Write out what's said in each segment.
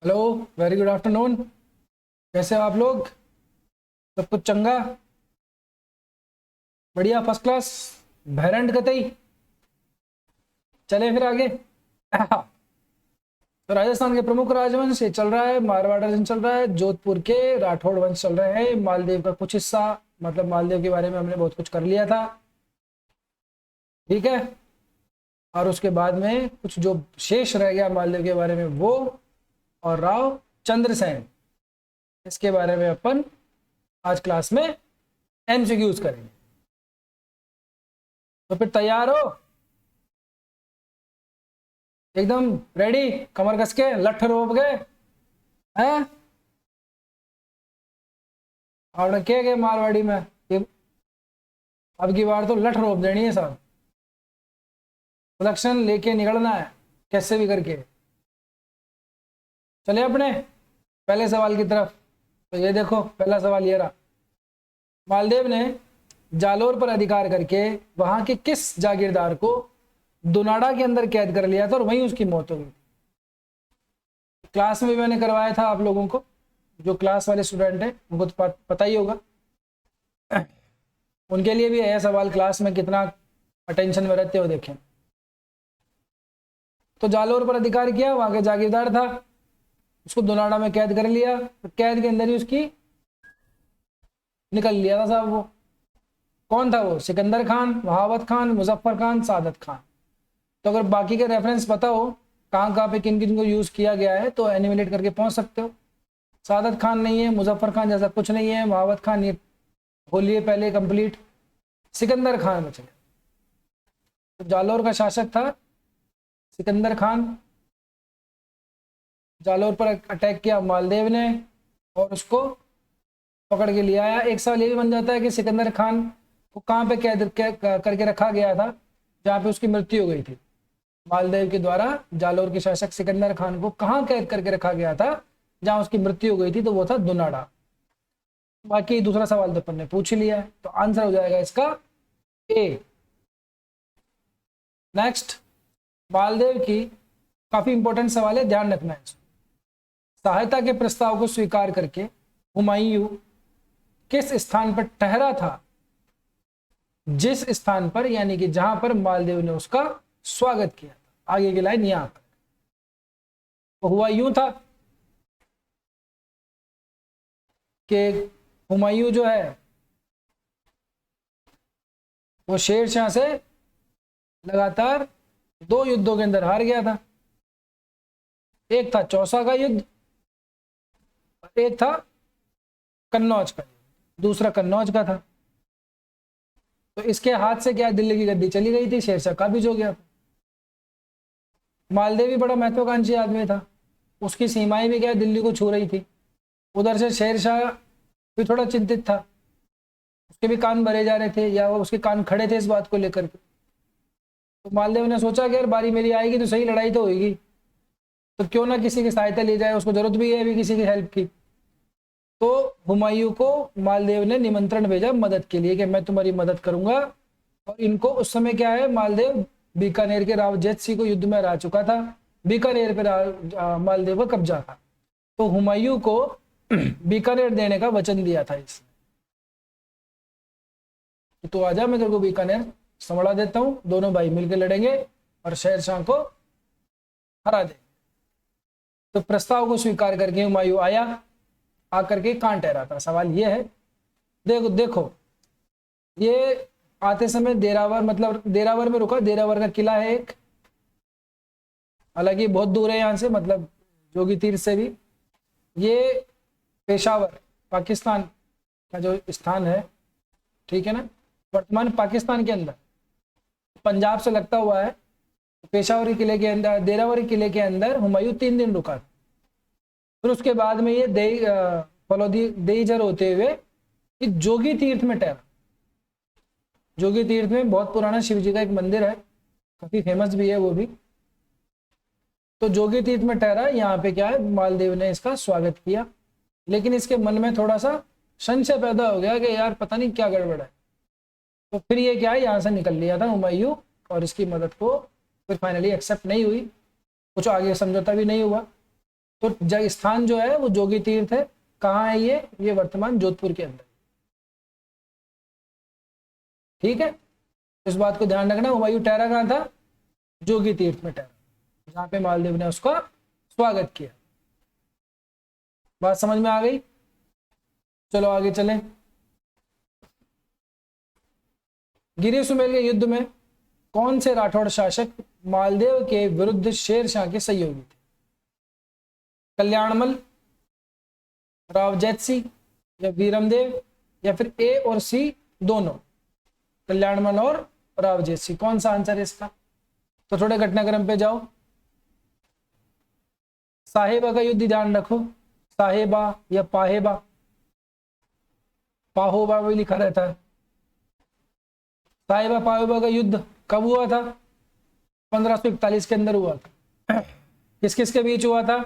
Hello, very good afternoon. कैसे हो आप लोग? सब कुछ चंगा? बढ़िया, फर्स्ट क्लास। बहरंड कतई। चले फिर आगे। तो राजस्थान के प्रमुख राजवंश ये चल रहा है, मारवाड़ राजवंश चल रहा है, जोधपुर के राठौड़ वंश चल रहे हैं, मालदीव का कुछ हिस्सा। मतलब मालदीव के बारे में हमने बहुत कुछ कर लिया था। ठीक है। और उसके बाद में कुछ जो शेष रह गया मालदीव के बारे में वो, और राव चंद्रसेन, इसके बारे में अपन आज क्लास में एमसीक्यूज करेंगे। तो फिर तैयार हो? एकदम रेडी, कमर कस के लठ रोप गए हैं? और क्या गए मारवाड़ी में ये? अब की बार तो लठ रोप देनी है साहब। सिलेक्शन लेके निकलना है कैसे भी करके। चले अपने पहले सवाल की तरफ। तो ये देखो, पहला सवाल ये रहा। मालदेव ने जालोर पर अधिकार करके वहां के किस जागीरदार को दुनाड़ा के अंदर कैद कर लिया था और वहीं उसकी मौत हो गई? क्लास में भी मैंने करवाया था आप लोगों को। जो क्लास वाले स्टूडेंट हैं उनको तो पता ही होगा। उनके लिए भी यह सवाल क्लास में कितना अटेंशन में रहते हो देखें। तो जालोर पर अधिकार किया, वहां के जागीरदार था, उसको दुनाड़ा में कैद कर लिया, तो कैद के अंदर ही उसकी निकल लिया था साहब। वो कौन था? वो सिकंदर खान, वहावत खान, मुजफ्फर खान, सादत खान। तो अगर बाकी के रेफरेंस पता हो कहाँ कहाँ पे किन किन को यूज किया गया है तो एनिमेट करके पहुंच सकते हो। सादत खान नहीं है, मुजफ्फर खान जैसा कुछ नहीं है, वहावत खान ये होलिए पहले कंप्लीट। सिकंदर खान बचे। तो जालोर का शासक था सिकंदर खान। जालोर पर अटैक किया मालदेव ने और उसको पकड़ के लिया आया। एक सवाल ये भी बन जाता है कि सिकंदर खान को कहाँ पे कैद करके रखा गया था जहाँ पे उसकी मृत्यु हो गई थी? मालदेव के द्वारा जालोर के शासक सिकंदर खान को कहाँ कैद करके रखा गया था जहाँ उसकी मृत्यु हो गई थी? तो वो था दुनाड़ा। बाकी दूसरा सवाल तो अपन ने पूछ लिया है, तो आंसर हो जाएगा इसका ए। नेक्स्ट, मालदेव की काफी इंपॉर्टेंट सवाल है, ध्यान रखना है। सहायता के प्रस्ताव को स्वीकार करके हुमायूं किस स्थान पर ठहरा था? जिस स्थान पर, यानी कि जहां पर मालदेव ने उसका स्वागत किया था। आगे की लाइन यहां पर तो हुआ यूं था कि हुमायूं जो है वो शेरशाह से लगातार 2 युद्धों के अंदर हार गया था। एक था चौसा का युद्ध और एक था कन्नौज का युद्ध। दूसरा कन्नौज का था। तो इसके हाथ से क्या दिल्ली की गद्दी चली गई थी, शेरशाह काबिज हो गया था। मालदेव भी बड़ा महत्वाकांक्षी आदमी था, उसकी सीमाएं भी क्या दिल्ली को छू रही थी। उधर से शेरशाह भी थोड़ा चिंतित था, उसके भी कान भरे जा रहे थे या वो उसके कान खड़े थे इस बात को लेकर के। तो मालदेव ने सोचा कि यार बारी मेरी आएगी तो सही, लड़ाई तो होगी, तो क्यों ना किसी की सहायता ली जाए, उसको जरूरत भी है अभी किसी की हेल्प की। तो हुमायूं को मालदेव ने निमंत्रण भेजा मदद के लिए कि मैं तुम्हारी मदद करूंगा। और इनको उस समय क्या है, मालदेव बीकानेर के राव जैत सिंह को युद्ध में हरा चुका था। बीकानेर पे मालदेव का कब्जा था। तो हुमायूं को बीकानेर देने का वचन दिया था इसने। तो आजा, मैं तेरे को बीकानेर संभला देता हूं, दोनों भाई मिलकर लड़ेंगे और शेरशाह को हरा देंगे। तो प्रस्ताव को स्वीकार करके हुमायूं आया। आकर के कहां ठहरा था? सवाल ये है। देखो देखो, ये आते समय देरावर, मतलब देरावर में रुका। देरावर का किला है एक, हालांकि बहुत दूर है यहाँ से, मतलब जोगी तीर्थ से भी। ये पेशावर पाकिस्तान का जो स्थान है, ठीक है ना, वर्तमान पाकिस्तान के अंदर पंजाब से लगता हुआ है। पेशावर किले के अंदर, देरावर किले के अंदर हुमायूं 3 दिन रुका। फिर उसके बाद में ये फलोदी देईझर होते हुए ये जोगी तीर्थ में ठहरा। जोगी तीर्थ में बहुत पुराना शिव जी का एक मंदिर है, काफी फेमस भी है वो भी। तो जोगी तीर्थ में ठहरा। यहाँ पे क्या है, मालदेव ने इसका स्वागत किया, लेकिन इसके मन में थोड़ा सा संशय पैदा हो गया कि यार पता नहीं क्या गड़बड़ है। तो फिर ये क्या है, यहाँ से निकल लिया था हुमायूं, और इसकी मदद को फिर फाइनली एक्सेप्ट नहीं हुई, कुछ आगे समझौता भी नहीं हुआ। तो स्थान जो है वो जोगी तीर्थ है। कहाँ है ये वर्तमान जोधपुर के अंदर। ठीक है, इस बात को ध्यान रखना। हुमायूं ठहरा कहाँ था? जोगी तीर्थ में ठहरा, जहां पे मालदेव ने उसका स्वागत किया। बात समझ में आ गई? चलो आगे चलें। गिरी सुमेल के युद्ध में कौन से राठौड़ शासक मालदेव के विरुद्ध शेरशाह के सहयोगी थे? कल्याणमल, रावजैत सिंह या वीरमदेव, या फिर ए और सी दोनों? कल्याणमल और रावजैत सिंह, कौन सा आंसर है इसका? तो थोड़े घटनाक्रम पे जाओ। साहेबा का युद्ध ध्यान रखो, साहेबा या पाहेबा, पाहोबा भी लिखा रहता है। साहेबा पाहेबा का युद्ध कब हुआ था? 1541 के अंदर हुआ था। किस किस के बीच हुआ था?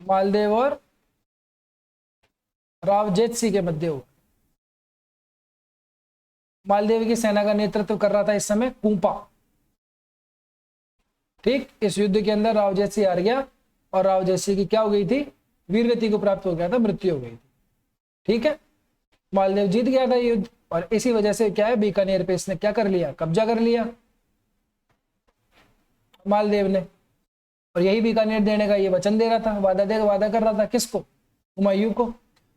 मालदेव और रावजैत सिंह के मध्य हुआ। मालदेव की सेना का नेतृत्व कर रहा था इस समय कुंपा। ठीक, इस युद्ध के अंदर रावजैत सिंह हार गया और रावजैत सिंह की क्या हो गई थी? वीरगति को प्राप्त हो गया था, मृत्यु हो गई थी। ठीक है, मालदेव जीत गया था युद्ध, और इसी वजह से क्या है, बीकानेर पे इसने क्या कर लिया? कब्जा कर लिया मालदेव ने। और यही बीकानेर देने का ये वचन दे रहा था, वादा कर रहा था। किसको? हुमायूं को।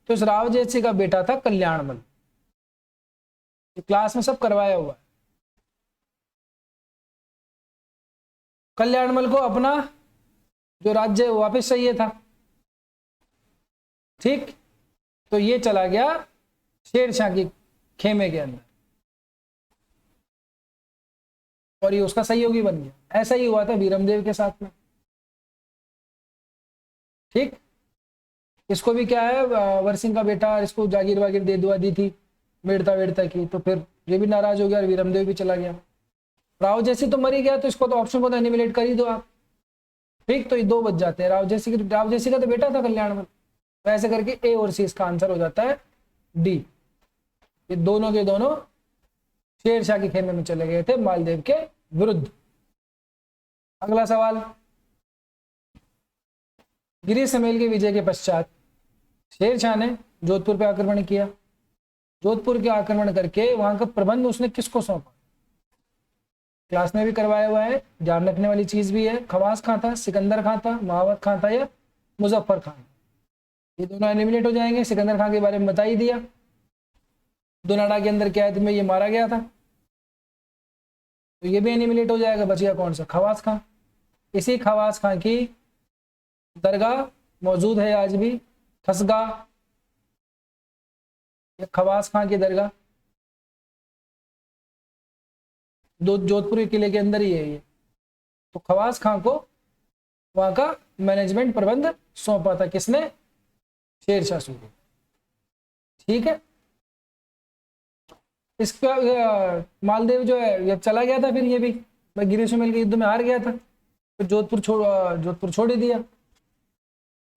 तो इस रावजैत सिंह का बेटा था कल्याणमल। क्लास में सब करवाया हुआ है। कल्याणमल को अपना जो राज्य वापस चाहिए था। ठीक, तो ये चला गया शेरशाह की खेमे के अंदर और ये उसका सहयोगी बन गया। ऐसा ही हुआ था वीरमदेव के साथ में। ठीक, इसको भी क्या है, वरसिंह का बेटा, इसको जागीर वागीर दे दुआ दी थी वेड़ता की, तो फिर ये भी नाराज हो गया और वीरमदेव भी चला गया। राव जैसी तो मरी गया, तो इसको तो ऑप्शन को तो एनिमिलेट कर ही दो आप। ठीक, तो ये दो बच जाते हैं। राव जैसी का तो बेटा था कल्याणमल, तो ऐसे करके ए और सी इसका आंसर हो जाता है डी। ये दोनों के दोनों शेरशाह के खेमे में चले गए थे मालदेव के विरुद्ध। अगला सवाल, गिरी समेल के विजय के पश्चात शेरशाह ने जोधपुर पर आक्रमण किया। जोधपुर के आक्रमण करके वहां का प्रबंध उसने किसको सौंपा? क्लास में भी करवाया हुआ है, ध्यान रखने वाली चीज भी है। खवास खां था, सिकंदर खां था, महावत खां था या मुजफ्फर खान? ये दोनों एलिमिनेट हो जाएंगे। सिकंदर खां के बारे में बता ही दिया, दुनाड़ा के अंदर कैद में ये मारा गया था, तो ये भी एलिमिनेट हो जाएगा। बच गया कौन सा? खवास खां। इसी खवास खां की दरगाह मौजूद है आज भी, ठसगाह, खवास खां की दरगाह जोधपुर के किले के अंदर ही है ये। तो खवास खां को वहां का मैनेजमेंट प्रबंध सौंपा था किसने? शेरशाह सूरी। ठीक है, इसका मालदेव जो है ये चला गया था, फिर ये भी गिरी सुमेल के युद्ध में हार गया था, फिर जोधपुर छोड़ ही दिया।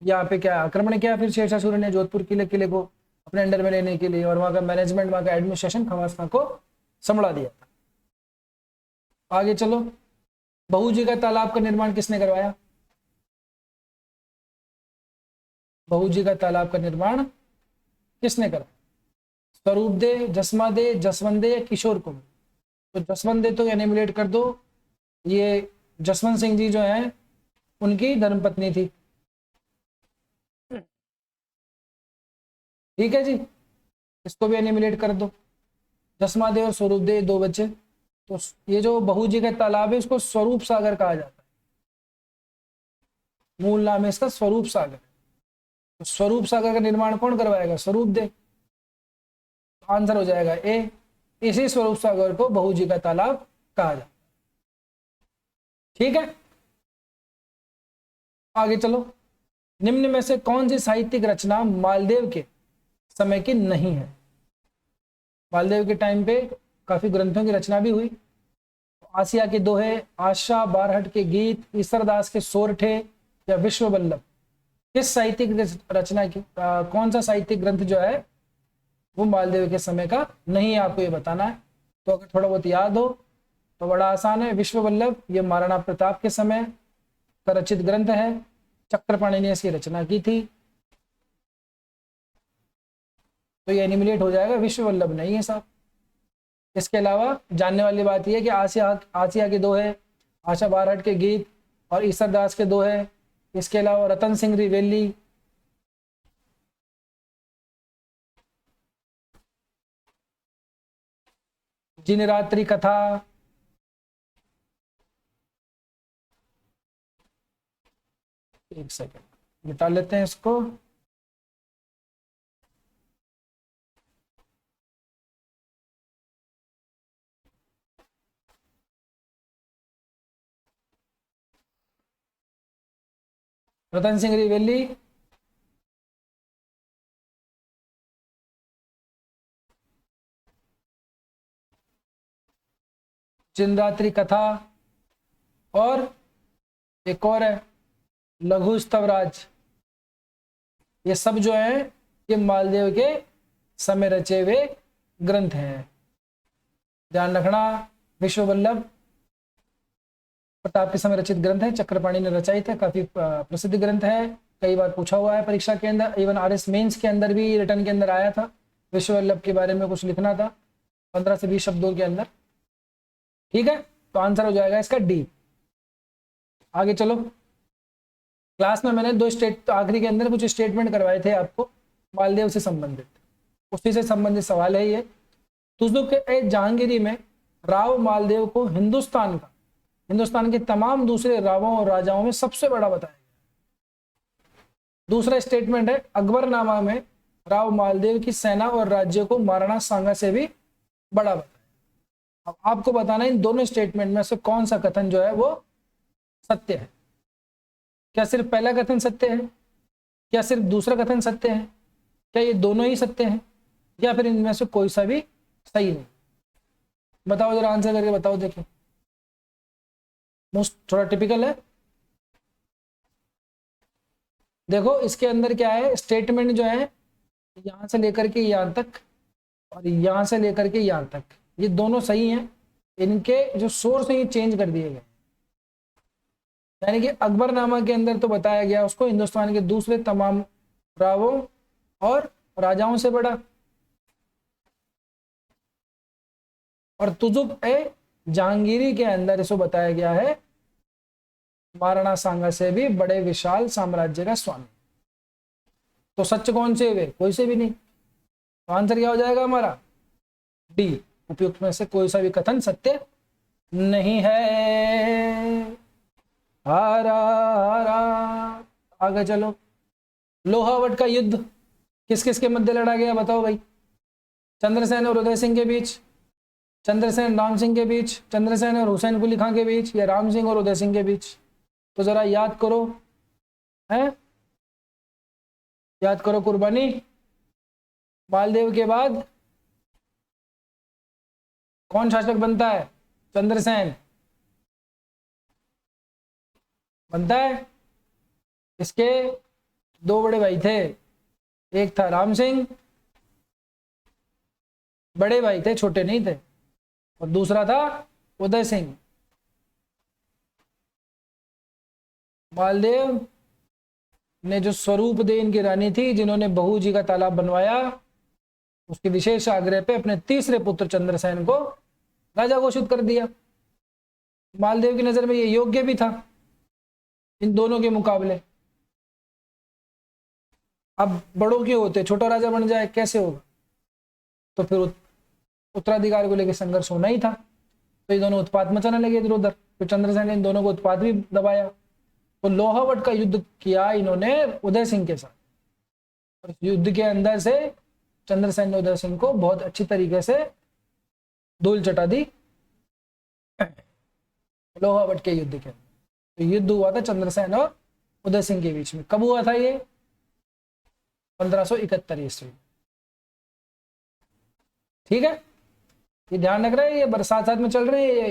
यहाँ पे क्या आक्रमण किया फिर शेरशाह सूरी ने जोधपुर किले को अपने अंडर में लेने के लिए, और वहां का मैनेजमेंट, वहां का एडमिनिस्ट्रेशन खवास खां को संभाला दिया था। आगे चलो, बहूजी का तालाब का निर्माण किसने करवाया? बहूजी का तालाब का निर्माण किसने करा? स्वरूप दे, जसमा दे, जसवंत दे या किशोर कुमार? तो जसवंत दे तो एनिमिलेट कर दो, ये जसवंत सिंह जी जो है उनकी धर्मपत्नी थी। ठीक है जी, इसको भी एनिमिलेट कर दो। जसमा दे और स्वरूप दे दो बच्चे। तो ये जो बहूजी का तालाब है इसको स्वरूप सागर कहा जाता है, मूल नाम है इसका स्वरूप सागर। तो स्वरूप सागर का निर्माण कौन करवाएगा? स्वरूप दे। आंसर हो जाएगा ए। इसी स्वरूप सागर को बहूजी का तालाब कहा जाता है। ठीक है, आगे चलो। निम्न में से कौन सी साहित्यिक रचना मालदेव के समय की नहीं है? मालदेव के टाइम पे काफी ग्रंथों की रचना भी हुई। आसिया के दोहे, आशा बारहट के गीत, ईसरदास के सोरठे या विश्व वल्लभ, किस साहित्यिक रचना की कौन सा साहित्यिक ग्रंथ जो है वो मालदेव के समय का नहीं है? आपको ये बताना है। तो अगर थोड़ा बहुत याद हो तो बड़ा आसान है, विश्व वल्लभ ये महाराणा प्रताप के समय का रचित ग्रंथ है, चक्रपाणि ने इसकी रचना की थी, तो ये एनिमुलेट हो जाएगा, विश्व वल्लभ नहीं है साहब। इसके अलावा जानने वाली बात यह है कि आसिया के दोहे, आशा बारहट के गीत और ईसर दास के दोहे, इसके अलावा रतन सिंह रिवेली, जिन रात्रि कथा, एक सेकंड मिटा लेते हैं इसको, रतन सिंह रिवेली, जिन रात्रि कथा, और एक और है लघु स्तवराज। ये सब जो है ये मालदेव के समय रचे हुए ग्रंथ हैं। ध्यान रखना, विश्व वल्लभ प्रताप के समय रचित ग्रंथ है, चक्रपाणि ने रचाई थे, काफी प्रसिद्ध ग्रंथ है, कई बार पूछा हुआ है परीक्षा के अंदर, इवन आरएस मेंस के अंदर भी रिटर्न के अंदर आया था, विश्व वल्लभ के बारे में कुछ लिखना था 15 से 20 शब्दों के अंदर। ठीक है, तो आंसर हो जाएगा इसका डी। आगे चलो, क्लास में मैंने आखिरी के अंदर कुछ स्टेटमेंट करवाए थे आपको मालदेव से संबंधित, उसी से संबंधित सवाल है ये। तुजुक ए जहांगीरी में राव मालदेव को हिंदुस्तान के तमाम दूसरे रावों और राजाओं में सबसे बड़ा बताया गया। दूसरा स्टेटमेंट है अकबरनामा में राव मालदेव की सेना और राज्य को महाराणा सांगा से भी बड़ा बताया। अब आपको बताना इन दोनों स्टेटमेंट में से कौन सा कथन जो है वो सत्य है। क्या सिर्फ पहला कथन सत्य है, क्या सिर्फ दूसरा कथन सत्य है, क्या ये दोनों ही सत्य हैं, या फिर इनमें से कोई सा भी सही नहीं? बताओ जरा, आंसर करके बताओ। देखो मोस्ट थोड़ा टिपिकल है। देखो इसके अंदर क्या है, स्टेटमेंट जो है यहां से लेकर के यहां तक और यहां से लेकर के यहां तक, ये दोनों सही हैं, इनके जो सोर्स हैं ये चेंज कर दिए गए। यानी कि अकबरनामा के अंदर तो बताया गया उसको हिंदुस्तान के दूसरे तमाम रावों और राजाओं से बड़ा, और तुजुक ए जहांगीरी के अंदर इसको बताया गया है महाराणा सांगा से भी बड़े विशाल साम्राज्य का स्वामी। तो सच कौन से हुए? कोई से भी नहीं। तो आंसर क्या हो जाएगा हमारा? डी, उपयुक्त में से कोई सा भी कथन सत्य नहीं है। हारा हारा। आगे चलो, लोहावट का युद्ध किस किस के मध्य लड़ा गया बताओ भाई? चंद्रसेन और उदय सिंह के बीच, चंद्रसेन राम सिंह के बीच, चंद्रसेन और हुसैन कुली खां के बीच, या राम सिंह और उदय सिंह के बीच? तो जरा याद करो, हैं? याद करो। कुर्बानी मालदेव के बाद कौन शासक बनता है? चंद्रसेन बनता है। इसके दो बड़े भाई थे, एक था राम सिंह, बड़े भाई थे, छोटे नहीं थे, और दूसरा था उदय सिंह। मालदेव ने जो स्वरूप दे इनकी रानी थी, जिन्होंने बहू जी का तालाब बनवाया, उसके विशेष आग्रह पे अपने तीसरे पुत्र चंद्रसेन को राजा घोषित कर दिया। मालदेव की नजर में ये योग्य भी था इन दोनों के मुकाबले। अब बड़ों के होते छोटा राजा बन जाए कैसे होगा? तो फिर उत्तराधिकार को लेकर संघर्ष होना ही था, तो ये दोनों उत्पात मचाने लगे इधर उधर। फिर चंद्रसेन ने इन दोनों को उत्पात भी दबाया, तो लोहावट का युद्ध किया इन्होंने उदय सिंह के साथ, और युद्ध के अंदर से चंद्रसेन ने उदय सिंह को बहुत अच्छी तरीके से धूल चटा दी लोहावट के युद्ध के अंदर। तो युद्ध हुआ था चंद्रसेन और उदय सिंह के बीच में। कब हुआ था ये? 1571 ईस्वी। ठीक है, ये ध्यान रख रहे हैं, ये साथ साथ में चल रहे हैं,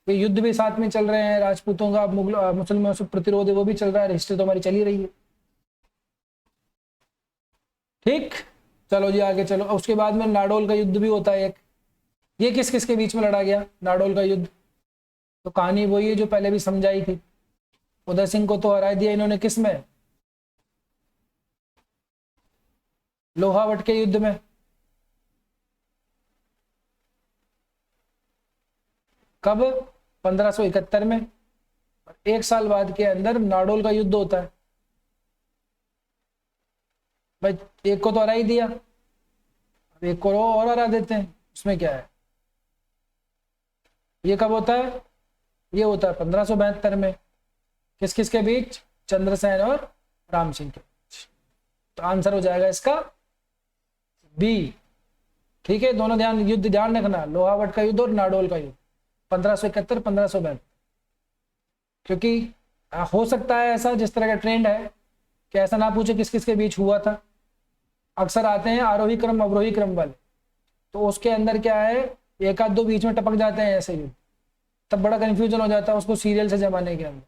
ये युद्ध भी साथ में चल रहे हैं, राजपूतों का मुसलमानों से प्रतिरोध है वो भी चल रहा है, हिस्ट्री तो हमारी चली रही है। ठीक, चलो जी आगे चलो। उसके बाद में नाडोल का युद्ध भी होता है एक। ये किस किस के बीच में लड़ा गया नाडोल का युद्ध? तो कहानी वही है जो पहले भी समझाई थी। उदय सिंह को तो हरा दिया इन्होंने किस में, लोहावट के युद्ध में। कब, 1571 में। और 1 साल बाद के अंदर नाडोल का युद्ध होता है। भाई एक को तो हरा ही दिया, अब एक को और हरा देते हैं, उसमें क्या है। ये कब होता है, ये होता है 1572 में। किस किस के बीच, चंद्रसेन और राम सिंह के बीच। तो आंसर हो जाएगा इसका बी। ठीक है, दोनों युद्ध ध्यान रखना, लोहावट का युद्ध और नाडोल का युद्ध 1571 1572। क्योंकि हो सकता है ऐसा, जिस तरह का ट्रेंड है कि ऐसा ना पूछे किस किस के बीच हुआ था। अक्सर आते हैं आरोही क्रम अवरोही क्रम वाले, तो उसके अंदर क्या है, एक आध दो बीच में टपक जाते हैं ऐसे युद्ध, तब बड़ा कंफ्यूजन हो जाता है उसको सीरियल से जमाने के अंदर।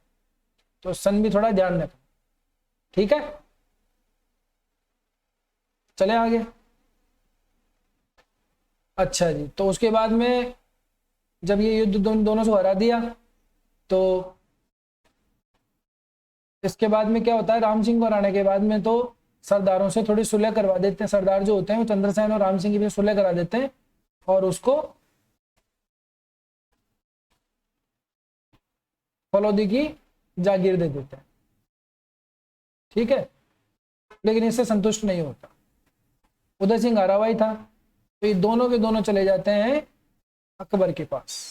तो सन भी थोड़ा ध्यान रखें। ठीक है, चले आगे। अच्छा जी, तो उसके बाद में जब ये युद्ध दोनों से हरा दिया, तो इसके बाद में क्या होता है, राम सिंह को हराने के बाद में तो सरदारों से थोड़ी सुलह करवा देते हैं। सरदार जो होते हैं वो चंद्रसेन और राम सिंह की भी सुलह करा देते हैं और उसको फलौदी की जागीर दे देते हैं। ठीक है, लेकिन इससे संतुष्ट नहीं होता। उदय सिंह हारा हुआ ही था, तो ये दोनों के दोनों चले जाते हैं अकबर के पास।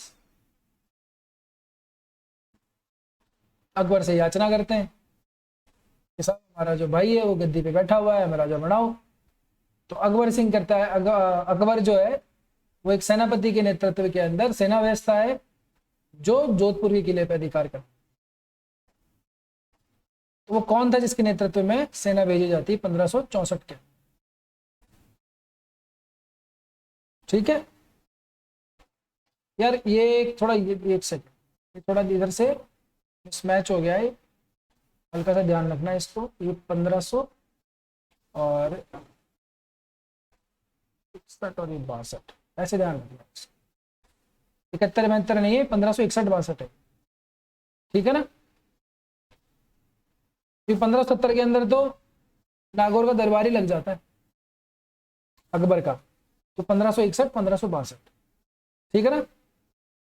अकबर से याचना करते हैं कि साहब हमारा जो भाई है वो गद्दी पे बैठा हुआ है, हमें राजा बनाओ। तो अकबर सिंह करता है, अकबर जो है वो एक सेनापति के नेतृत्व के अंदर सेना भेजता है जो जोधपुर के किले पर अधिकार करता है। तो वो कौन था जिसके नेतृत्व में सेना भेजी जाती है 1564 के। ठीक है यार, ये थोड़ा एक सेकंड, ये थोड़ा इधर से मिसमैच हो गया है, हल्का सा ध्यान रखना इसको। ये 1500 और 61 और ये 62, ऐसे ध्यान रखना। 71 72 नहीं है, 1561 62 है। ठीक है ना, 1570 के अंदर तो नागौर का दरबार ही लग जाता है अकबर का। तो 1561 1562। ठीक है ना,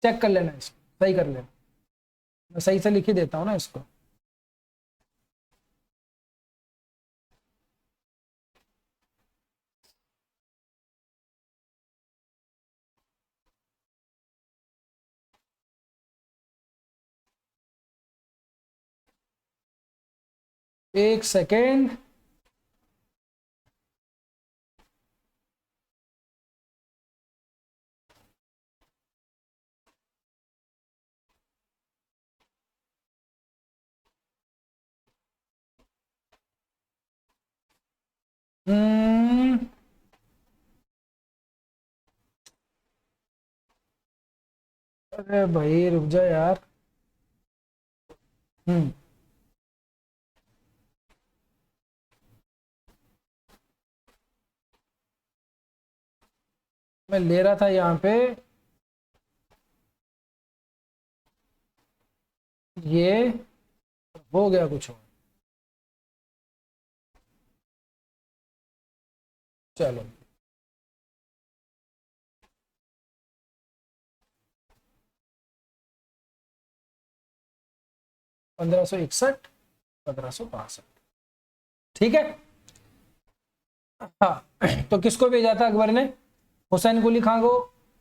चेक कर लेना, इसको सही कर लेना, मैं सही से लिख ही देता हूं ना इसको। एक सेकेंड, अरे भाई रुक जा यार। हम्म मैं ले रहा था यहाँ पे, ये हो गया कुछ और। चलो 1561 1562। ठीक है, हाँ। तो किसको भेजा था अकबर ने, हुसैन कुली खां को,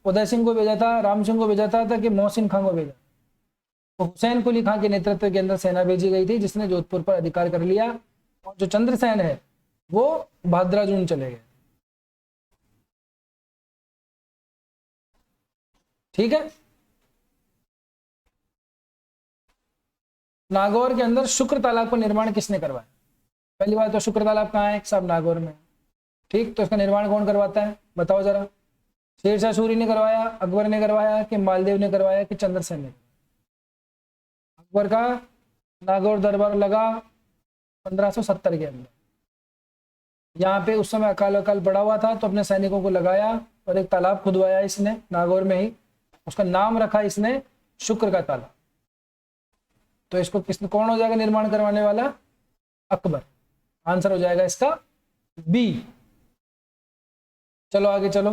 उदय सिंह को भेजा था, राम सिंह को भेजा था कि मोहसिन खां को भेजा। तो हुसैन कुली खां के नेतृत्व के अंदर सेना भेजी गई थी जिसने जोधपुर पर अधिकार कर लिया। और जो चंद्रसेन है वो भाद्राजून चले गए। ठीक है, नागौर के अंदर शुक्र तालाब का निर्माण किसने करवाया। पहली बात तो शुक्र तालाब कहाँ है, सब नागौर में। ठीक, तो इसका निर्माण कौन करवाता है बताओ जरा। शेरशाह सूरी ने करवाया, अकबर ने करवाया कि मालदेव ने करवाया कि चंद्रसेन ने। अकबर का नागौर दरबार लगा 1570 के अंदर। यहाँ पे उस समय अकाल अकाल पड़ा हुआ था, तो अपने सैनिकों को लगाया और एक तालाब खुदवाया इसने नागौर में ही। उसका नाम रखा इसने शुक्र का ताला। तो इसको कौन हो जाएगा निर्माण करवाने वाला? अकबर। आंसर हो जाएगा इसका बी। चलो आगे चलो।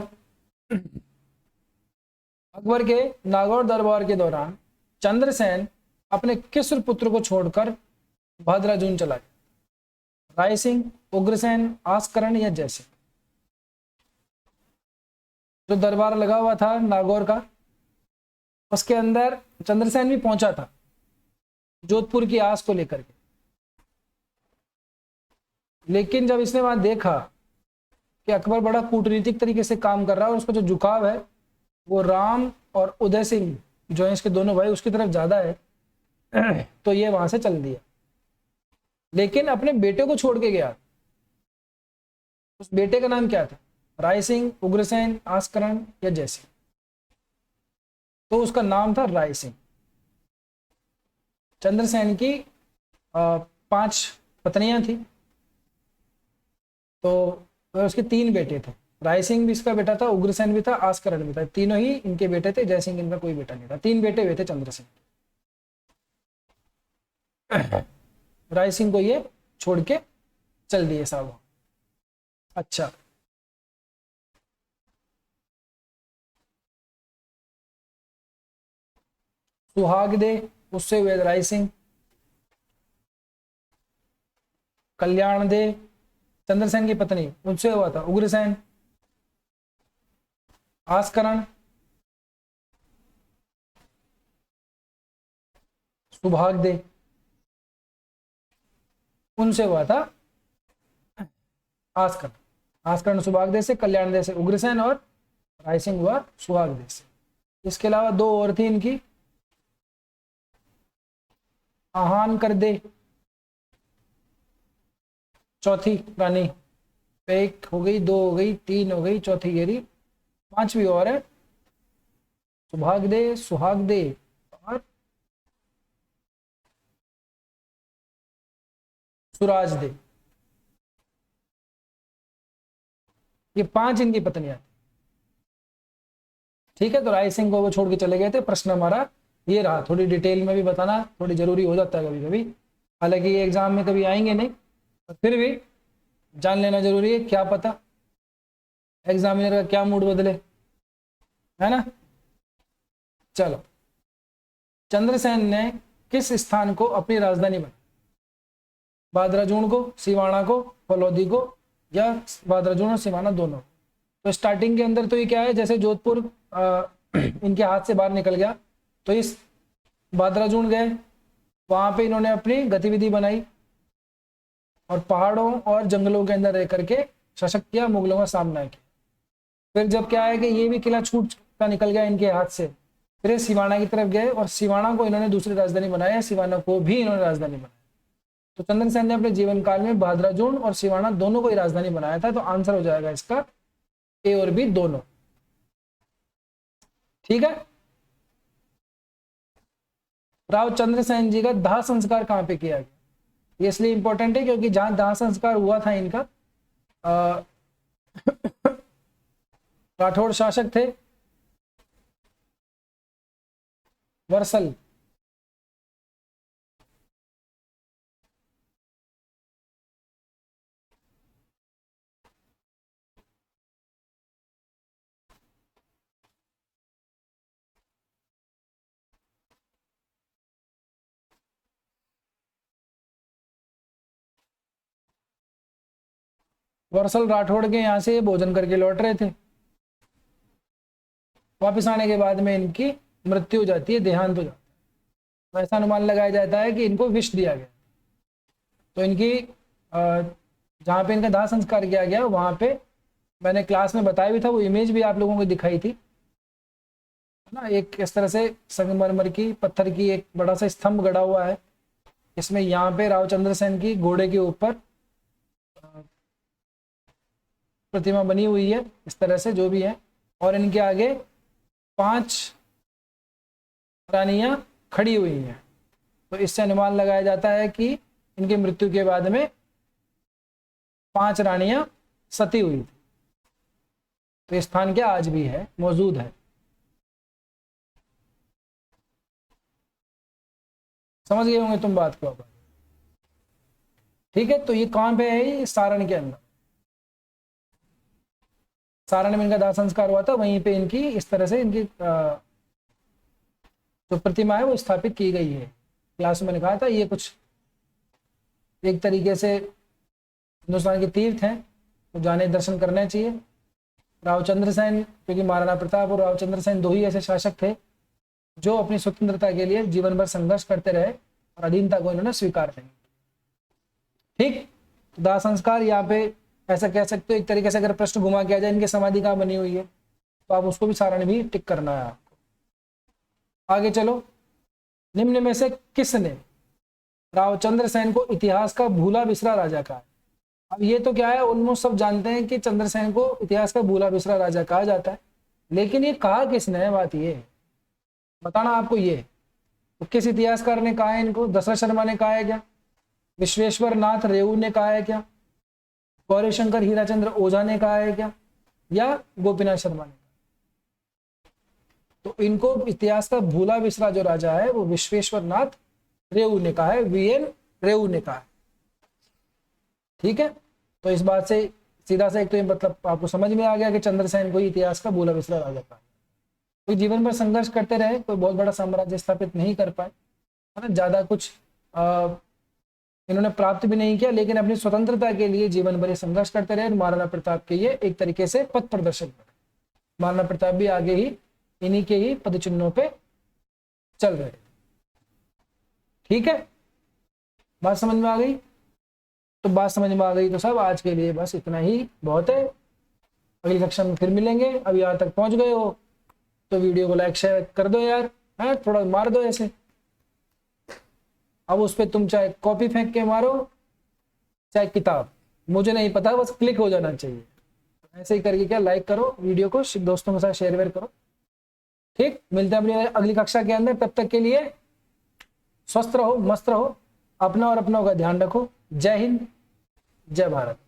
अकबर के नागौर दरबार के दौरान चंद्रसेन अपने किस पुत्र को छोड़कर भद्राजुन चला गया? राय सिंह, उग्रसेन, आस्करण या जयसिंह? जो दरबार लगा हुआ था नागौर का, उसके अंदर चंद्रसेन भी पहुंचा था जोधपुर की आस को लेकर के। लेकिन जब इसने वहां देखा कि अकबर बड़ा कूटनीतिक तरीके से काम कर रहा है और उसका जो झुकाव है वो राम और उदय सिंह जो है इसके दोनों भाई उसकी तरफ ज्यादा है, तो ये वहां से चल दिया। लेकिन अपने बेटे को छोड़ के गया। उस बेटे का नाम क्या था? राय सिंह, उग्रसेन, आस्करण या जयसिंह? तो उसका नाम था राय सिंह। चंद्रसेन की 5 पत्नियां थी, तो उसके 3 बेटे थे। राय सिंह भी इसका बेटा था, उग्रसेन भी था, आस्करण भी था। तीनों ही इनके बेटे थे। जयसिंह इनका कोई बेटा नहीं था। 3 बेटे हुए थे चंद्रसेन। राय सिंह को ये छोड़ के चल दिए साहब। अच्छा, सुहाग दे उससे हुए राय सिंह। कल्याण दे चंद्रसेन की पत्नी, उनसे हुआ था उग्रसेन। आस्करण, सुभाग दे, उनसे हुआ था आस्करण। आस्करण सुभाग दे से, कल्याण दे से उग्रसेन और राय सिंह हुआ सुहाग दे से। इसके अलावा 2 और थी इनकी। आहान कर दे चौथी रानी। 1 हो गई, 2 हो गई, 3 हो गई, चौथी गिरी, 5वीं और है सुभाग दे, सुहाग दे और सुराज दे। ये 5 इनकी पत्नियां थी। ठीक है, तो राय सिंह को वो छोड़ के चले गए थे। प्रश्न हमारा ये रहा। थोड़ी डिटेल में भी बताना थोड़ी जरूरी हो जाता है कभी कभी, हालांकि ये एग्जाम में कभी आएंगे नहीं, तो फिर भी जान लेना जरूरी है। क्या पता एग्जामिनर का क्या मूड बदले, है ना। चलो, चंद्रसेन ने किस स्थान को अपनी राजधानी बनाई? बादराजून को, सिवाना को, फलौदी को या बादराजून और सिवाना दोनों? तो स्टार्टिंग के अंदर तो ये क्या है, जैसे जोधपुर इनके हाथ से बाहर निकल गया तो इस बादराजून गए, वहां पे इन्होंने अपनी गतिविधि बनाई और पहाड़ों और जंगलों के अंदर रह करके शासक किया, मुगलों का सामना किया। फिर जब क्या है कि ये भी किला छूट का निकल गया इनके हाथ से, फिर सिवाना की तरफ गए और सिवाना को इन्होंने दूसरी राजधानी बनाया, सिवाना को भी इन्होंने राजधानी बनाया। तो चंद्रसेन ने अपने जीवन काल में बादराजून और सिवाना दोनों को ही राजधानी बनाया था। तो आंसर हो जाएगा इसका ए और बी दोनों। ठीक है। राव चंद्रसेन जी का दाह संस्कार कहां पे किया गया? ये इसलिए इंपॉर्टेंट है क्योंकि जहां दाह संस्कार हुआ था इनका, राठौड़ शासक थे वर्सल, वर्सल राठौड़ के यहाँ से भोजन करके लौट रहे थे। वापिस आने के बाद में इनकी मृत्यु हो जाती है, देहांत हो जाता है। तो ऐसा अनुमान लगाया जाता है कि इनको विष दिया गया। तो इनकी जहाँ पे इनका दाह संस्कार किया गया वहां पे मैंने क्लास में बताया भी था, वो इमेज भी आप लोगों को दिखाई थी ना। एक इस तरह से संगमरमर की पत्थर की एक बड़ा सा स्तंभ गड़ा हुआ है, इसमें यहाँ पे राव चंद्रसेन की घोड़े के ऊपर प्रतिमा बनी हुई है इस तरह से, जो भी है, और इनके आगे 5 रानियां खड़ी हुई हैं। तो इससे अनुमान लगाया जाता है कि इनकी मृत्यु के बाद में 5 रानियां सती हुई थी। तो स्थान क्या आज भी है, मौजूद है। समझ गए होंगे तुम बात को अब। ठीक है, तो ये कहाँ पे है? ये सारण के अंदर, सारण में इनका दाह संस्कार हुआ था, वहीं पे इनकी इस तरह से इनकी जो प्रतिमा है वो स्थापित की गई है। क्लास में मैंने कहा था ये कुछ एक तरीके से हिंदुस्तान के तीर्थ हैं, तो जाने दर्शन करने चाहिए। रावचंद्र सेन, क्योंकि महाराणा प्रताप और रावचंद्र सेन दो ही ऐसे शासक थे जो अपनी स्वतंत्रता के लिए जीवन भर संघर्ष करते रहे और अधीनता को इन्होंने स्वीकार नहीं। ठीक, तो दाह संस्कार यहाँ पे ऐसा कह सकते हो एक तरीके से, अगर प्रश्न घुमा किया जाए इनकी समाधि कहाँ बनी हुई है, तो आप उसको भी सारण भी टिक करना है आपको। आगे चलो, निम्न में से किसने रावचंद्र सेन को इतिहास का भूला बिसरा राजा कहा? अब ये तो क्या है, ऑलमोस्ट सब जानते हैं कि चंद्रसेन को इतिहास का भूला बिसरा राजा कहा जाता है, लेकिन ये कहा किसने है, बात ये है बताना आपको। ये तो किस इतिहासकार ने कहा है इनको? दशरथ शर्मा ने कहा है क्या? विश्वेश्वर नाथ रेऊ ने कहा है क्या? गौरी शंकर हीराचंद्र ओझा ने कहा है क्या? या गोपीनाथ शर्मा ने? तो इनको इतिहास का भूला बिसरा जो राजा है वो विश्वेश्वर नाथ रेऊ ने कहा है, वीएन रेऊ ने कहा है। ठीक है, तो इस बात से सीधा से एक तो ये मतलब आपको समझ में आ गया कि चंद्रसेन को इतिहास का भूला बिसरा राजा कहा। कोई जीवन भर संघर्ष करते रहे, कोई बहुत बड़ा साम्राज्य स्थापित नहीं कर पाए, है ना, ज्यादा कुछ इन्होंने प्राप्त भी नहीं किया, लेकिन अपनी स्वतंत्रता के लिए जीवन भर संघर्ष करते रहे। महाराणा प्रताप के ये एक तरीके से पथ प्रदर्शक बने। महाराणा प्रताप भी आगे ही इन्हीं के ही पद चिन्हों पे चल रहे। ठीक है, बात समझ में आ गई? तो बात समझ में आ गई तो सब, आज के लिए बस इतना ही बहुत है। अगली कक्षा में फिर मिलेंगे। अब यहाँ तक पहुंच गए हो तो वीडियो को लाइक शेयर कर दो यार, है, थोड़ा मार दो ऐसे। अब उस पर तुम चाहे कॉपी फेंक के मारो चाहे किताब, मुझे नहीं पता, बस क्लिक हो जाना चाहिए। ऐसे ही करके क्या, लाइक करो वीडियो को, दोस्तों के साथ शेयर वेयर करो। ठीक, मिलते हैं अपनी अगली कक्षा के अंदर। तब तक के लिए स्वस्थ रहो, मस्त रहो, अपना और अपनों का ध्यान रखो। जय हिंद, जय भारत।